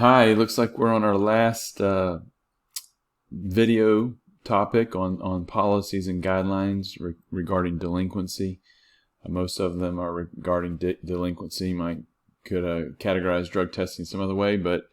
Hi, it looks like we're on our last video topic on policies and guidelines regarding delinquency. Most of them are regarding delinquency. You could categorize drug testing some other way, but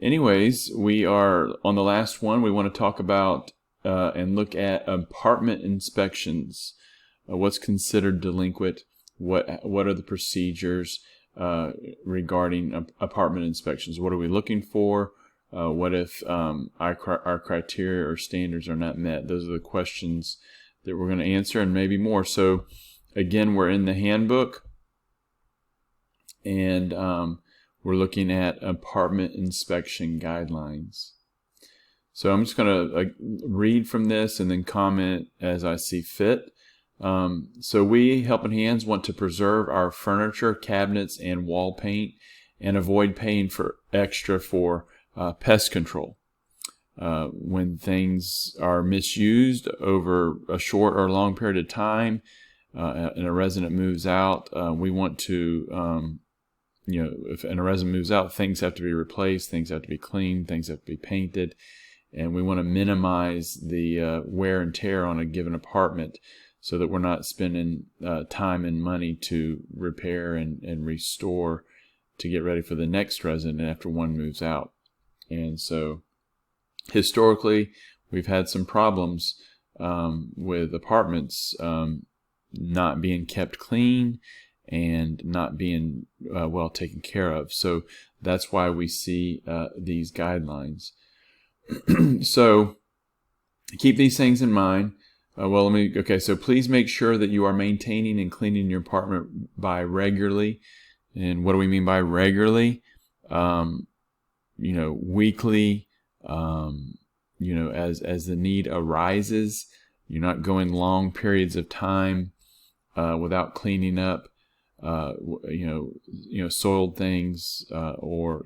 anyways, we are on the last one. We want to talk about and look at apartment inspections. What's considered delinquent? What are the procedures regarding apartment inspections? What are we looking for? What if our criteria or standards are not met? Those are the questions that we're going to answer, and maybe more. So again, we're in the handbook, and we're looking at apartment inspection guidelines. So I'm just going to read from this and then comment as I see fit. So we, Helping Hands, want to preserve our furniture, cabinets, and wall paint and avoid paying for extra for pest control. When things are misused over a short or long period of time and a resident moves out, we want to, if a resident moves out, things have to be replaced, things have to be cleaned, things have to be painted, and we want to minimize the wear and tear on a given apartment, so that we're not spending time and money to repair and restore to get ready for the next resident after one moves out. And so historically, we've had some problems with apartments not being kept clean and not being well taken care of. So that's why we see these guidelines. So keep these things in mind. So please make sure that you are maintaining and cleaning your apartment by regularly. And what do we mean by regularly? Weekly, as the need arises. You're not going long periods of time without cleaning up, soiled things, or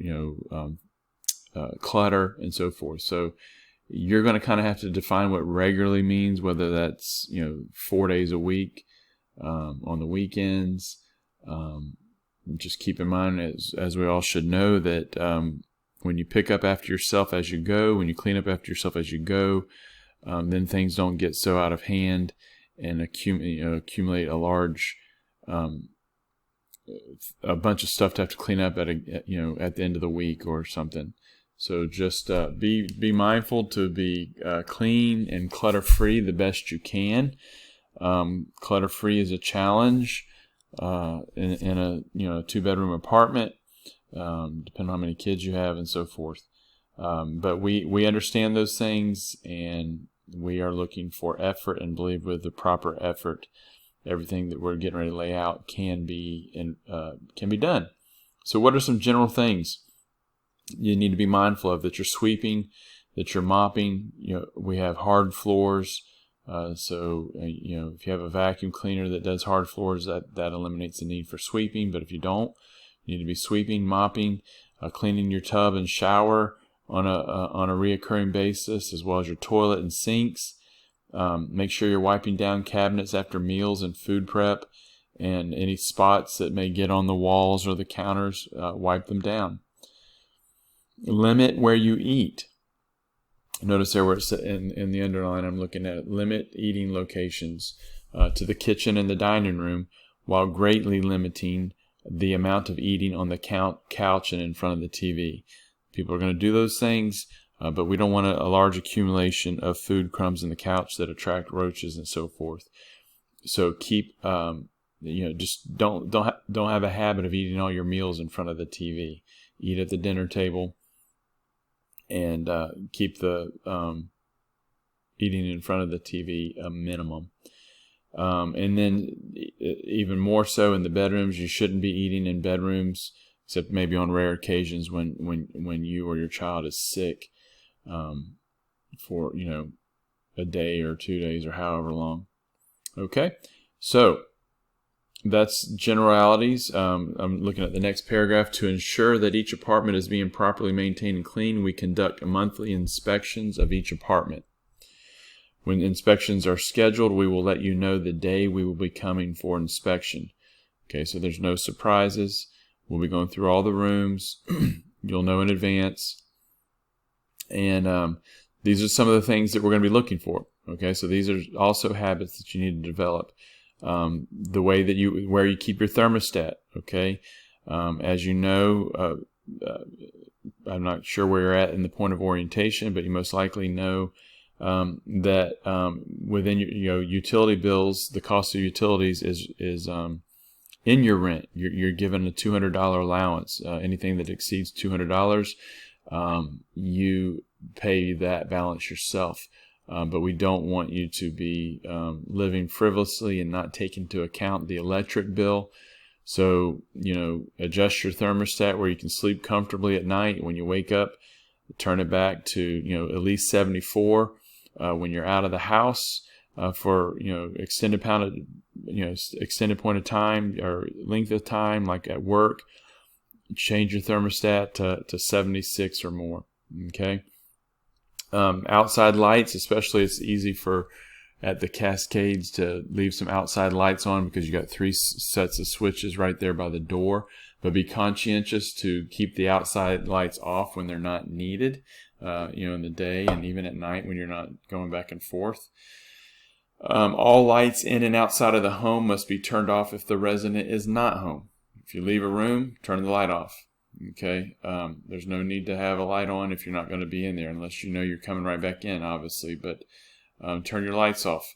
clutter and so forth. So you're going to kind of have to define what regularly means, whether that's 4 days a week, on the weekends. Just keep in mind, as we all should know, that when you pick up after yourself as you go, when you clean up after yourself as you go, then things don't get so out of hand and accumulate a large a bunch of stuff to have to clean up at the end of the week or something. So just be mindful to be clean and clutter-free the best you can. Clutter-free is a challenge in a 2-bedroom apartment, depending on how many kids you have and so forth. But we understand those things, and we are looking for effort, and believe with the proper effort, everything that we're getting ready to lay out can be done. So what are some general things you need to be mindful of? That you're sweeping, that you're mopping. We have hard floors, so if you have a vacuum cleaner that does hard floors, that eliminates the need for sweeping. But if you don't, you need to be sweeping, mopping, cleaning your tub and shower on a reoccurring basis, as well as your toilet and sinks. Make sure you're wiping down cabinets after meals and food prep, and any spots that may get on the walls or the counters, wipe them down. Limit where you eat. Notice there where it's in the underline, I'm looking at it. Limit eating locations to the kitchen and the dining room, while greatly limiting the amount of eating on the couch and in front of the TV. People are going to do those things, but we don't want a large accumulation of food crumbs in the couch that attract roaches and so forth. So keep, just don't have a habit of eating all your meals in front of the TV. Eat at the dinner table, and keep the eating in front of the TV a minimum. And then even more so in the bedrooms, you shouldn't be eating in bedrooms, except maybe on rare occasions when you or your child is sick, for a day or 2 days or however long. Okay, so that's generalities. I'm looking at the next paragraph. To ensure that each apartment is being properly maintained and clean, we conduct monthly inspections of each apartment. When inspections are scheduled, we will let you know the day we will be coming for inspection. Okay, so there's no surprises. We'll be going through all the rooms. You'll know in advance. And these are some of the things that we're going to be looking for. Okay, so these are also habits that you need to develop. The way that where you keep your thermostat. Okay, as you know, I'm not sure where you're at in the point of orientation, but you most likely know that within your utility bills, the cost of utilities is in your rent. You're given a $200 allowance. Anything that exceeds $200, you pay that balance yourself. But we don't want you to be living frivolously and not take into account the electric bill. So, adjust your thermostat where you can sleep comfortably at night. When you wake up, turn it back to, at least 74 when you're out of the house for, extended point of time or length of time, like at work. Change your thermostat to 76 or more. Okay. Outside lights, especially, it's easy at the Cascades to leave some outside lights on because you got 3 sets of switches right there by the door. But be conscientious to keep the outside lights off when they're not needed, in the day and even at night when you're not going back and forth. All lights in and outside of the home must be turned off if the resident is not home. If you leave a room, turn the light off. Okay, there's no need to have a light on if you're not going to be in there, unless you know you're coming right back in, obviously. But turn your lights off,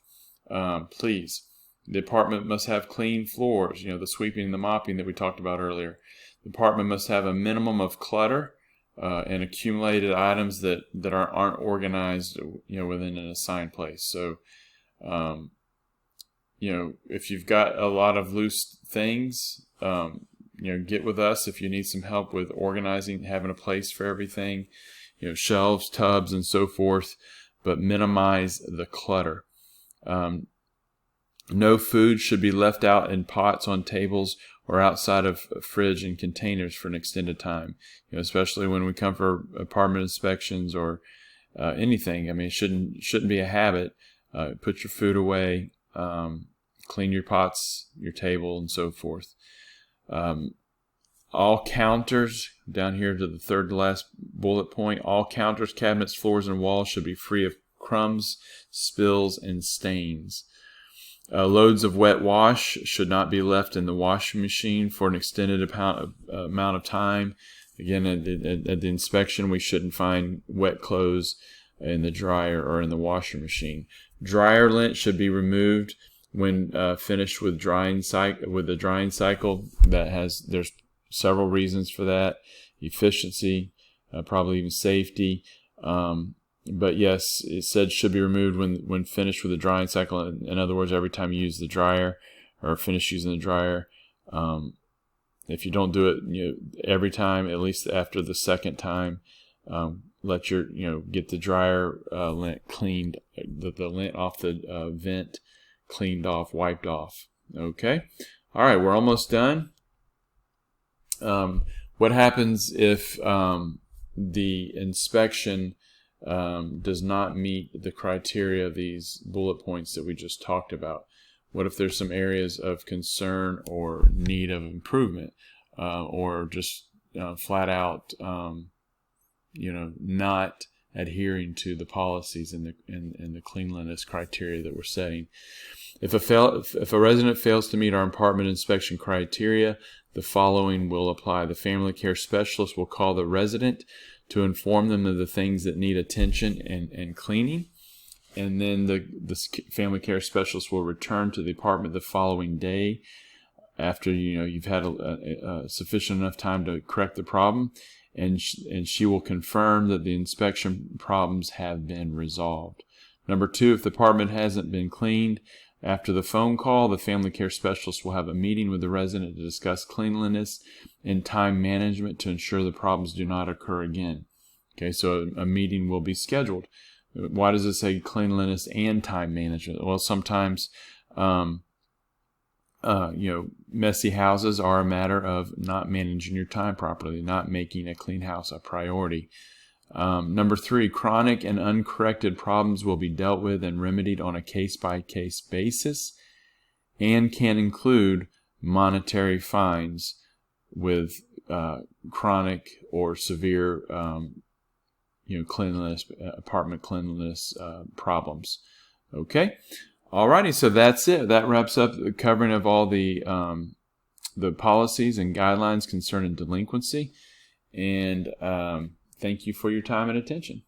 please. The apartment must have clean floors. The sweeping and the mopping that we talked about earlier. The apartment must have a minimum of clutter and accumulated items that aren't organized, within an assigned place. So, if you've got a lot of loose things, get with us if you need some help with organizing, having a place for everything, shelves, tubs, and so forth, but minimize the clutter. No food should be left out in pots on tables or outside of fridge and containers for an extended time, especially when we come for apartment inspections or anything. I mean, it shouldn't be a habit. Put your food away, clean your pots, your table, and so forth. All counters, down here to the third to last bullet point, all counters, cabinets, floors, and walls should be free of crumbs, spills, and stains. Loads of wet wash should not be left in the washing machine for an extended amount of time. Again, at the inspection, we shouldn't find wet clothes in the dryer or in the washing machine. Dryer lint should be removed when finished with the drying cycle. There's several reasons for that: efficiency, probably even safety. But yes, it said should be removed when finished with the drying cycle. In other words, every time you use the dryer or finish using the dryer. If you don't do it, every time, at least after the second time, get the dryer lint cleaned, the lint off the vent cleaned off, wiped off. Okay. All right, we're almost done. What happens if the inspection does not meet the criteria of these bullet points that we just talked about? What if there's some areas of concern or need of improvement, or just flat out, not adhering to the policies and the cleanliness criteria that we're setting? If a resident fails to meet our apartment inspection criteria, the following will apply. The family care specialist will call the resident to inform them of the things that need attention and cleaning. And then the family care specialist will return to the apartment the following day after you've had a sufficient enough time to correct the problem, and she will confirm that the inspection problems have been resolved. Number 2, if the apartment hasn't been cleaned after the phone call, the family care specialist will have a meeting with the resident to discuss cleanliness and time management to ensure the problems do not occur again. Okay, so a meeting will be scheduled. Why does it say cleanliness and time management? Well, sometimes, messy houses are a matter of not managing your time properly, not making a clean house a priority. Number 3, chronic and uncorrected problems will be dealt with and remedied on a case-by-case basis and can include monetary fines with chronic or severe cleanliness, apartment cleanliness problems. Okay, alrighty. So that's it. That wraps up the covering of all the policies and guidelines concerning delinquency. And thank you for your time and attention.